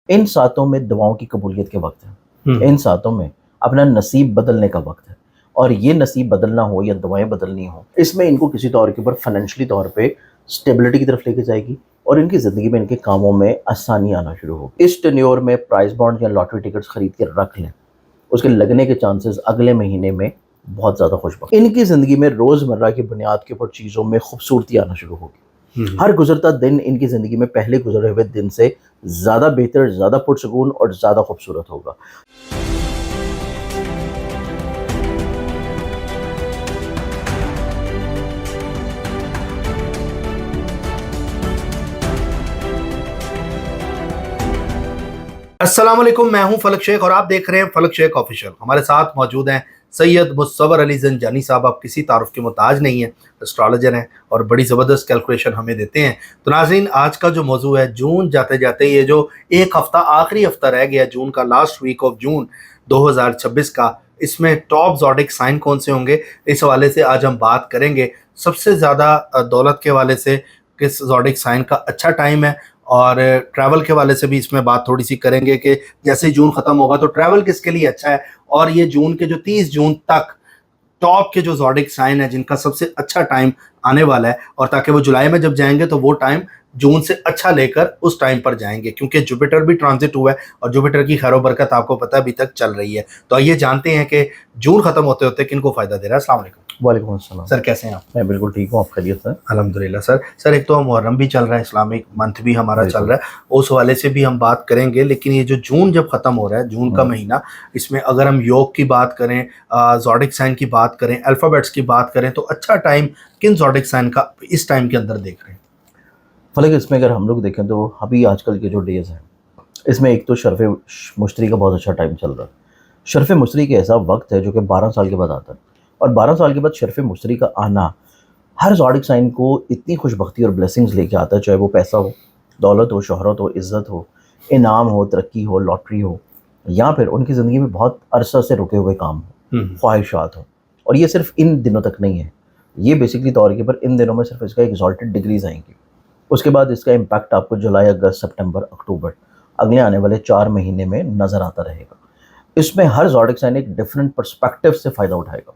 ان ساتوں میں دعاؤں کی قبولیت کے وقت ہے، ان ساتوں میں اپنا نصیب بدلنے کا وقت ہے، اور یہ نصیب بدلنا ہو یا دعائیں بدلنی ہوں، اس میں ان کو کسی طور کے اوپر فائنینشلی طور پہ سٹیبلٹی کی طرف لے کے جائے گی، اور ان کی زندگی میں ان کے کاموں میں آسانی آنا شروع ہوگی۔ اس ٹینیور میں پرائز بانڈ یا لاٹری ٹکٹس خرید کے رکھ لیں، اس کے لگنے کے چانسز اگلے مہینے میں بہت زیادہ خوش بخت۔ ان کی زندگی میں روزمرہ کی بنیاد کے اوپر چیزوں میں خوبصورتی آنا شروع ہوگی۔ ہر گزرتا دن ان کی زندگی میں پہلے گزرے ہوئے دن سے زیادہ بہتر، زیادہ پرسکون اور زیادہ خوبصورت ہوگا۔ السلام علیکم، میں ہوں فلک شیخ اور آپ دیکھ رہے ہیں فلک شیخ آفیشیل۔ ہمارے ساتھ موجود ہیں سید مصور علی زنجانی صاحب۔ آپ کسی تعارف کے محتاج نہیں ہیں، اسٹرالوجر ہیں اور بڑی زبردست کیلکولیشن ہمیں دیتے ہیں۔ تو ناظرین، آج کا جو موضوع ہے، جون جاتے جاتے یہ جو ایک ہفتہ آخری ہفتہ رہ گیا جون کا، لاسٹ ویک آف جون 2026 کا، اس میں ٹاپ زوڈک سائن کون سے ہوں گے، اس حوالے سے آج ہم بات کریں گے۔ سب سے زیادہ دولت کے حوالے سے کس زوڈک سائن کا اچھا ٹائم ہے، اور ٹریول کے حوالے سے بھی اس میں بات تھوڑی سی کریں گے کہ جیسے جون ختم ہوگا تو ٹریول کس کے لیے اچھا ہے، اور یہ جون کے جو 30 جون تک ٹاپ کے جو زوڈک سائن ہے جن کا سب سے اچھا ٹائم آنے والا ہے، اور تاکہ وہ جولائی میں جب جائیں گے تو وہ ٹائم جون سے اچھا لے کر اس ٹائم پر جائیں گے، کیونکہ جوپیٹر بھی ٹرانزٹ ہوا ہے اور جوپیٹر کی خیر و برکت آپ کو پتہ ابھی تک چل رہی ہے۔ تو آئیے جانتے ہیں کہ جون ختم ہوتے ہوتے کن کو فائدہ دے رہا ہے۔ السلام علیکم۔ وعلیکم السلام سر، کیسے ہیں آپ؟ میں بالکل ٹھیک ہوں، آپ خیریت سے؟ الحمدللہ سر ایک تو محرم بھی چل رہا ہے، اسلامک منتھ بھی ہمارا چل رہا ہے، اس حوالے سے بھی ہم بات کریں گے۔ لیکن یہ جو جون جب ختم ہو رہا ہے، جون کا مہینہ، اس میں اگر ہم یوگ کی بات کریں، زوڈک سائن کی بات کریں، الفابیٹس کی بات کریں، تو اچھا ٹائم کن زوڈک سائن کا اس ٹائم کے اندر دیکھ رہے ہیں؟ فلک، اس میں اگر ہم لوگ دیکھیں تو ابھی آج کل کے جو ڈیز ہیں، اس میں ایک تو شرف مشتری کا بہت اچھا ٹائم چل رہا ہے۔ شرف مشتری ایک ایسا وقت ہے جو کہ 12 سال کے بعد آتا ہے، اور 12 سال کے بعد شرف مشتری کا آنا ہر زوڈک سائن کو اتنی خوش بختی اور بلیسنگز لے کے آتا ہے، چاہے وہ پیسہ ہو، دولت ہو، شہرت ہو، عزت ہو، انعام ہو، ترقی ہو، لاٹری ہو، یا پھر ان کی زندگی میں بہت عرصہ سے رکے ہوئے کام ہو، خواہشات ہوں۔ اور یہ صرف ان دنوں تک نہیں ہے، یہ بیسکلی طور کے پر ان دنوں میں صرف اس کا ایگزالٹڈ ڈگریز آئیں گی، اس کے بعد اس کا امپیکٹ آپ کو جولائی، اگست، سپٹمبر، اکتوبر، اگلے آنے والے 4 مہینے میں نظر آتا رہے گا۔ اس میں ہر زوڈک سائن ایک ڈفرینٹ پرسپیکٹیو سے فائدہ اٹھائے گا۔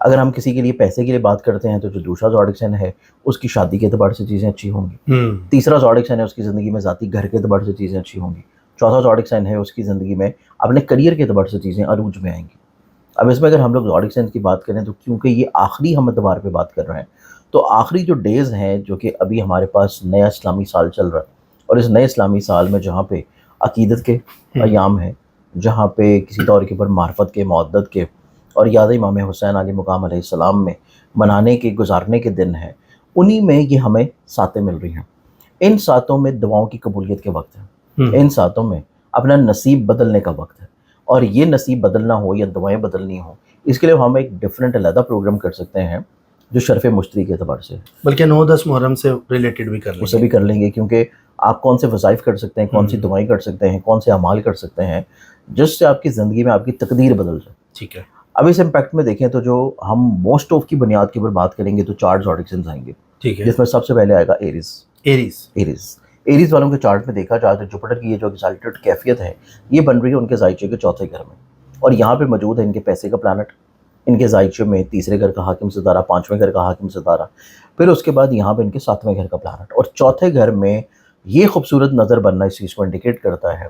اگر ہم کسی کے لیے پیسے کے لیے بات کرتے ہیں تو جو دوسرا زوڈک سائن ہے اس کی شادی کے اعتبار سے چیزیں اچھی ہوں گی، تیسرا زوڈک سائن ہے اس کی زندگی میں ذاتی گھر کے اعتبار سے چیزیں اچھی ہوں گی، چوتھا زوڈک سائن ہے اس کی زندگی میں اپنے کریئر کے اعتبار سے چیزیں عروج میں آئیں گی۔ اب اس میں اگر ہم لوگ زوڈک سائن کی بات کریں تو کیونکہ یہ آخری ہم اعتبار پہ بات کر رہے ہیں، تو آخری جو ڈیز ہیں جو کہ ابھی ہمارے پاس نیا اسلامی سال چل رہا ہے، اور اس نئے اسلامی سال میں جہاں پہ عقیدت کے ایام ہیں، جہاں پہ کسی طور کے اوپر معرفت کے، مودت کے اور یاد امام حسین علیہ مقام علیہ السلام میں منانے کے، گزارنے کے دن ہیں، انہی میں یہ ہمیں ساتیں مل رہی ہیں۔ ان ساتوں میں دعاؤں کی قبولیت کے وقت ہے، ان ساتوں میں اپنا نصیب بدلنے کا وقت ہے، اور یہ نصیب بدلنا ہو یا دعائیں بدلنی ہوں، اس کے لیے ہم ایک ڈفرینٹ علیحدہ پروگرام کر سکتے ہیں جو شرف مشتری کے اعتبار سے، بلکہ 9-10 محرم سے ریلیٹڈ بھی کر لیں گے، اسے بھی کر لیں گے، کیونکہ آپ کون سے وظائف کر سکتے ہیں، کون سی دعائیں کر سکتے ہیں، کون سے اعمال کر سکتے ہیں جس سے آپ کی زندگی میں آپ کی تقدیر بدل جائے۔ ٹھیک ہے۔ اب اس امپیکٹ میں دیکھیں تو جو ہم موسٹ آف کی بنیاد کے اوپر بات کریں گے تو 4 زوڈک سائنز آئیں گے، ٹھیک ہے۔ جس میں سب سے پہلے آئے گا ایریز والوں کے چارٹ میں دیکھا جائے تو جوپیٹر کی یہ جو ایگزالٹڈ کیفیت ہے یہ بن رہی ہے ان کے زائچے کے چوتھے گھر میں، اور یہاں پہ موجود ہے ان کے پیسے کا پلانٹ، ان کے زائچے میں تیسرے گھر کا حاکم ستارہ، 5ویں گھر کا حاکم ستارہ، پھر اس کے بعد یہاں پہ ان کے 7ویں گھر کا پلانٹ، اور چوتھے گھر میں یہ خوبصورت نظر بننا اس چیز کو انڈیکیٹ کرتا ہے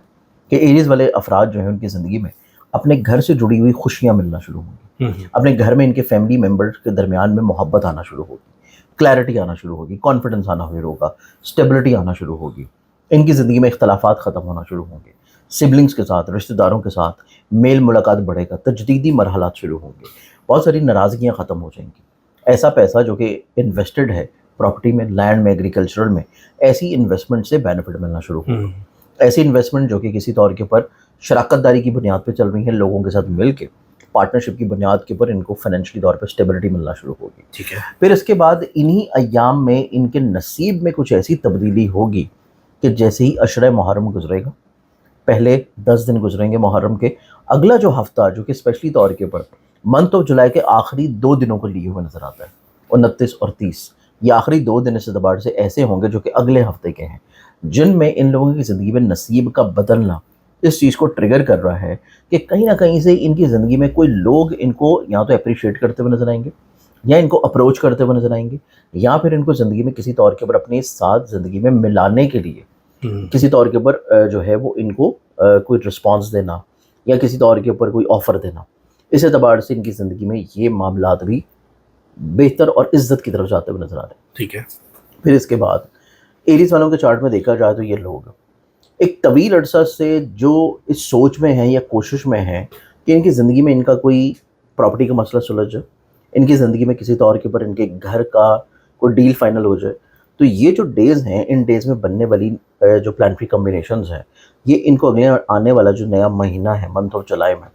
کہ ایریز والے افراد جو ہیں ان کی زندگی میں اپنے گھر سے جڑی ہوئی خوشیاں ملنا شروع ہوں گی، اپنے گھر میں ان کے فیملی ممبرز کے درمیان میں محبت آنا شروع ہوگی، کلیئرٹی آنا شروع ہوگی، کانفیڈنس آنا شروع ہوگا، اسٹیبلٹی آنا شروع ہوگی، ان کی زندگی میں اختلافات ختم ہونا شروع ہوں گے، سبلنگز کے ساتھ، رشتہ داروں کے ساتھ میل ملاقات بڑھے گا، تجدیدی مرحلات شروع ہوں گے، بہت ساری ناراضگیاں ختم ہو جائیں گی، ایسا پیسہ جو کہ انویسٹڈ ہے پراپرٹی میں، لینڈ میں، ایگریکلچرل میں، ایسی انویسٹمنٹ سے بینیفٹ ملنا شروع ہوگا، ایسی انویسٹمنٹ جو کہ کسی طور کے اوپر شراکت داری کی بنیاد پہ چل رہی ہیں، لوگوں کے ساتھ مل کے پارٹنرشپ کی بنیاد کے اوپر ان کو فائنینشلی طور پہ اسٹیبلٹی ملنا شروع ہوگی۔ ٹھیک ہے۔ پھر اس کے بعد انہی ایام میں ان کے نصیب میں کچھ ایسی تبدیلی ہوگی کہ جیسے ہی عشرہ محرم گزرے گا، پہلے 10 دن گزریں گے محرم کے، اگلا جو ہفتہ جو کہ اسپیشلی طور کے اوپر منتھ آف جولائی کے آخری 2 دنوں کو لیے ہوئے نظر آتا ہے، 29 اور 30، یہ آخری 2 دن اس اعتبار سے ایسے ہوں گے جو کہ اگلے ہفتے کے ہیں، جن میں ان لوگوں کی زندگی میں نصیب کا بدلنا اس چیز کو ٹریگر کر رہا ہے کہ کہیں نہ کہیں سے ان کی زندگی میں کوئی لوگ ان کو یا تو اپریشیٹ کرتے ہوئے نظر آئیں گے، یا ان کو اپروچ کرتے ہوئے نظر آئیں گے، یا پھر ان کو زندگی میں کسی طور کے اوپر اپنے ساتھ زندگی میں ملانے کے لیے کسی طور کے اوپر جو ہے وہ ان کو کوئی رسپانس دینا یا کسی طور کے اوپر کوئی آفر دینا. اس اعتبار سے ان کی زندگی میں یہ معاملات بھی بہتر اور عزت کی طرف جاتے ہوئے نظر آ رہے ہیں. ٹھیک ہے. پھر اس کے بعد ایریز والوں کے چارٹ میں دیکھا جائے تو یہ لوگ ایک طویل عرصہ سے جو اس سوچ میں ہیں یا کوشش میں ہیں کہ ان کی زندگی میں ان کا کوئی پراپرٹی کا مسئلہ سلجھ جائے، ان کی زندگی میں کسی طور کے اوپر ان کے گھر کا کوئی ڈیل فائنل ہو جائے. تو یہ جو ڈیز ہیں، ان ڈیز میں بننے والی جو پلانٹری کمبینیشنز ہیں، یہ ان کو اگلے آنے والا جو نیا مہینہ ہے منتھ آف جولائی میں،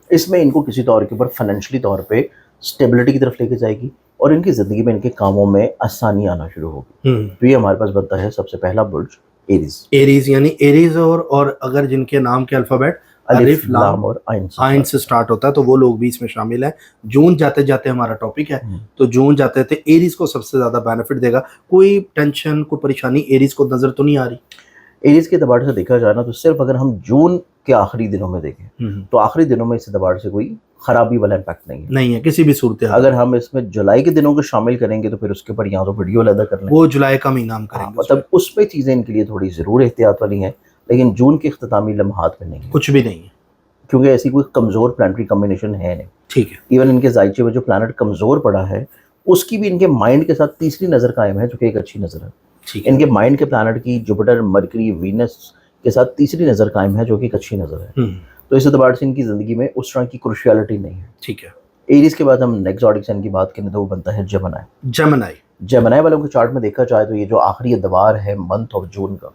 اس میں ان کو کسی طور کے اوپر فائنینشلی طور پہ اسٹیبلٹی کی طرف لے کے جائے گی اور ان کی زندگی میں ان کے کاموں میں آسانی آنا شروع ہوگی. تو یہ ہمارے پاس بنتا ہے سب سے پہلا برج ایریز. ایریز یعنی ایریز اور اگر جن کے نام کے الفابیٹ الف لام اور آئن سے سٹارٹ ہوتا ہے تو وہ لوگ بھی اس میں شامل ہیں. جون جاتے جاتے ہمارا ٹاپک ہے، تو جون جاتے تھے ایریز کو سب سے زیادہ بینیفٹ دے گا. کوئی ٹینشن کوئی پریشانی ایریز کو نظر تو نہیں آ رہی؟ ایریز کے اعتبار سے دیکھا جائے نا تو صرف اگر ہم جون کے آخری دنوں میں دیکھیں تو آخری دنوں میں اس اعتبار سے کوئی خرابی والا امپیکٹ نہیں ہے کسی بھی صورتحال. اگر ہم اس میں جولائی کے دنوں کو شامل کریں گے تو پھر اس کے اوپر یہاں تو ویڈیو علیحدہ کر لیں، وہ جولائی کا مہینہ ہم کریں گے، مطلب اس پہ چیزیں ان کے لیے تھوڑی ضرور احتیاط والی ہیں، لیکن جون کے اختتامی لمحات میں نہیں، کچھ بھی نہیں ہے کیونکہ ایسی کوئی کمزور پلانٹری کمبینیشن ہے نہیں. ٹھیک ہے. ایون ان کے زائچے میں جو پلانٹ کمزور پڑا ہے اس کی بھی ان کے مائنڈ کے ساتھ تیسری نظر قائم ہے، جو کہ ایک اچھی نظر ہے. ان کے مائنڈ کے پلانٹ کی جوپیٹر، مرکری، وینس کے ساتھ تیسری نظر قائم ہے، جو کہ ایک اچھی نظر ہے. تو اس اعتبار سے ان کی زندگی میں اس طرح کی کروشیالٹی نہیں ہے. ٹھیک ہے. ایریز کے بعد ہم نیکسٹ زوڈک سائن کی بات کریں تو وہ بنتا ہے جیمنائی. جیمنائی والوں کے چارٹ میں دیکھا جائے تو یہ جو آخری ادوار ہے منتھ آف جون کا،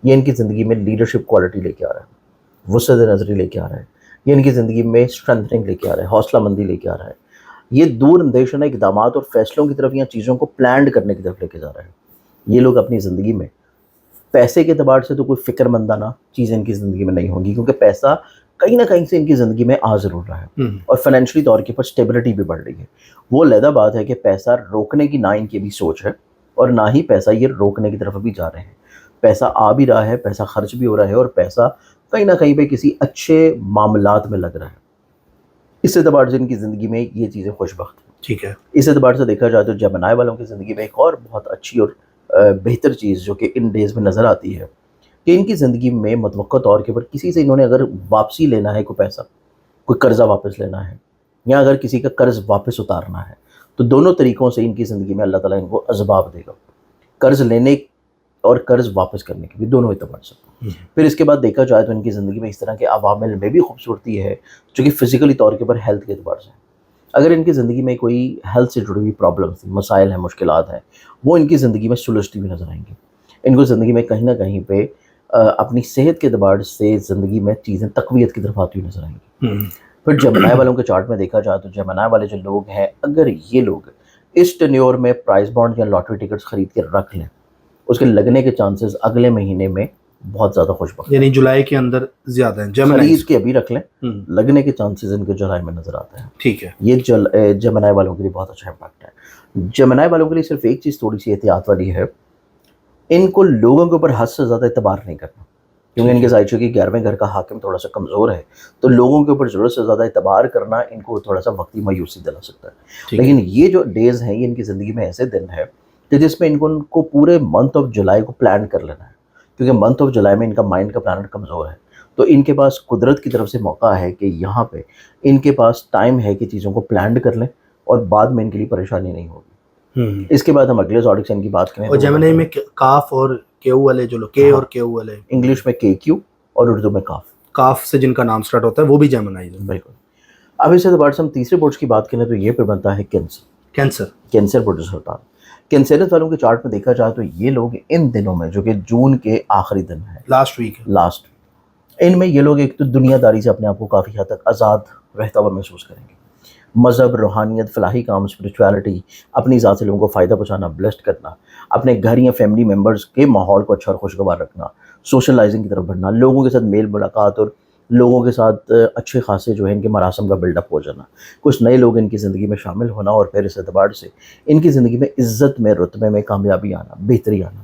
یہ ان کی زندگی میں لیڈرشپ کوالٹی لے کے آ رہا ہے، وسعت نظری لے کے آ رہا ہے، یہ ان کی زندگی میں اسٹرینتھنگ لے کے آ رہا ہے، حوصلہ مندی لے کے آ رہا ہے. یہ دور اندیشانہ اقدامات اور فیصلوں کی طرف یا چیزوں کو پلانڈ کرنے کی طرف لے کے جا رہا ہے. یہ لوگ اپنی زندگی میں پیسے کے اعتبار سے تو کوئی فکر مندانہ چیزیں ان کی زندگی میں نہیں ہوں گی، کیونکہ پیسہ کہیں نہ کہیں سے ان کی زندگی میں آ ضرور رہا ہے اور فائنینشلی طور کے پر اسٹیبلٹی بھی بڑھ رہی ہے. وہ علیحدہ بات ہے کہ پیسہ روکنے کی نہ ان کی بھی سوچ ہے اور نہ ہی پیسہ یہ روکنے کی طرف بھی جا رہے ہیں. پیسہ آ بھی رہا ہے، پیسہ خرچ بھی ہو رہا ہے اور پیسہ کہیں نہ کہیں پہ کسی اچھے معاملات میں لگ رہا ہے. اس اعتبار سے ان کی زندگی میں یہ چیزیں خوش بخت ہیں. ٹھیک ہے. اس اعتبار سے دیکھا جائے تو جیمنائی والوں کی زندگی میں ایک اور بہت اچھی اور بہتر چیز جو کہ ان ڈیز میں نظر آتی ہے کہ ان کی زندگی میں متوقع طور کے اوپر کسی سے انہوں نے اگر واپسی لینا ہے، کوئی پیسہ، کوئی قرضہ واپس لینا ہے یا اگر کسی کا قرض واپس اتارنا ہے، تو دونوں طریقوں سے ان کی زندگی میں اللہ تعالیٰ ان کو اسباب دے گا، قرض لینے اور قرض واپس کرنے کے بھی، دونوں اعتبار سے. پھر اس کے بعد دیکھا جائے تو ان کی زندگی میں اس طرح کے عوامل میں بھی خوبصورتی ہے جو کہ فزیکلی طور کے اوپر ہیلتھ کے اعتبار سے. اگر ان کی زندگی میں کوئی ہیلتھ سے جڑی ہوئی پرابلمس، مسائل ہیں، مشکلات ہیں، وہ ان کی زندگی میں سلجھتی ہوئی نظر آئیں گی. ان کو زندگی میں کہیں نہ کہیں پہ اپنی صحت کے اعتبار سے زندگی میں چیزیں تقویت کی طرف آتی ہوئی نظر آئیں گی. پھر جیمنائی والوں کے چارٹ میں دیکھا جائے تو جیمنائی والے جو لوگ ہیں، اگر یہ لوگ اس ٹینیور میں پرائز بانڈ یا لاٹری ٹکٹس خرید کے رکھ لیں، اس کے لگنے کے چانسز اگلے مہینے میں بہت زیادہ خوش بخت، یعنی جولائی کے اندر زیادہ ہیں. خرید کے ابھی رکھ لیں، لگنے کے چانسز ان کے جولائی میں نظر آتے ہیں. ٹھیک ہے. یہ جیمنائی والوں کے لیے بہت اچھا امپیکٹ ہے. جیمنائی والوں کے لیے صرف ایک چیز تھوڑی سی احتیاط والی ہے، ان کو لوگوں کے اوپر حد سے زیادہ اعتبار نہیں کرنا، کیونکہ ان کے زائچوں کی 11ویں گھر کا حاکم تھوڑا سا کمزور ہے، تو لوگوں کے اوپر ضرورت سے زیادہ اعتبار کرنا ان کو تھوڑا سا وقتی مایوسی دلا سکتا ہے. لیکن یہ جو ڈیز ہیں، یہ ان کی زندگی میں ایسے دن ہے کہ جس میں ان کو پورے منتھ آف جولائی کو پلان کر لینا ہے، کیونکہ منتھ آف جولائی میں ان کا مائنڈ کا پلانٹ کمزور ہے. تو ان کے پاس قدرت کی طرف سے موقع ہے کہ یہاں پہ ان کے پاس ٹائم ہے کہ چیزوں کو پلانڈ کر لیں اور بعد میں ان کے لیے پریشانی نہیں ہوگی. اس کے بعد ہم اگلے زوڈک سائن کی بات کریں. اور جیمنائی میں کاف اور کیو والے جو لوگ، کے اور کیو والے، انگلش میں کے کیو اور اردو میں کاف سے جن کا نام سٹارٹ ہوتا ہے وہ بھی جیمنائی ہیں. بالکل. اب اس اعتبار سے ہم تیسرے برج کی بات کریں تو یہ پھر بنتا ہے کینسر برج سرطان. کینسرس والوں کے چارٹ میں دیکھا جائے تو یہ لوگ ان دنوں میں جو کہ جون کے آخری دن ہے، لاسٹ، ان میں یہ لوگ ایک تو دنیا داری سے اپنے آپ کو کافی حد تک آزاد رہتا ہوا محسوس کریں گے. مذہب، روحانیت، فلاحی کام، اسپریچویلٹی، اپنی ذات سے لوگوں کو فائدہ پہنچانا، بلیسڈ کرنا، اپنے گھر یا فیملی ممبرز کے ماحول کو اچھا اور خوشگوار رکھنا، سوشلائزنگ کی طرف بڑھنا، لوگوں کے ساتھ میل ملاقات اور لوگوں کے ساتھ اچھے خاصے جو ہے ان کے مراسم کا بلڈ اپ ہو جانا، کچھ نئے لوگ ان کی زندگی میں شامل ہونا اور پھر اس اعتبار سے ان کی زندگی میں عزت میں، رتبے میں کامیابی آنا، بہتری آنا.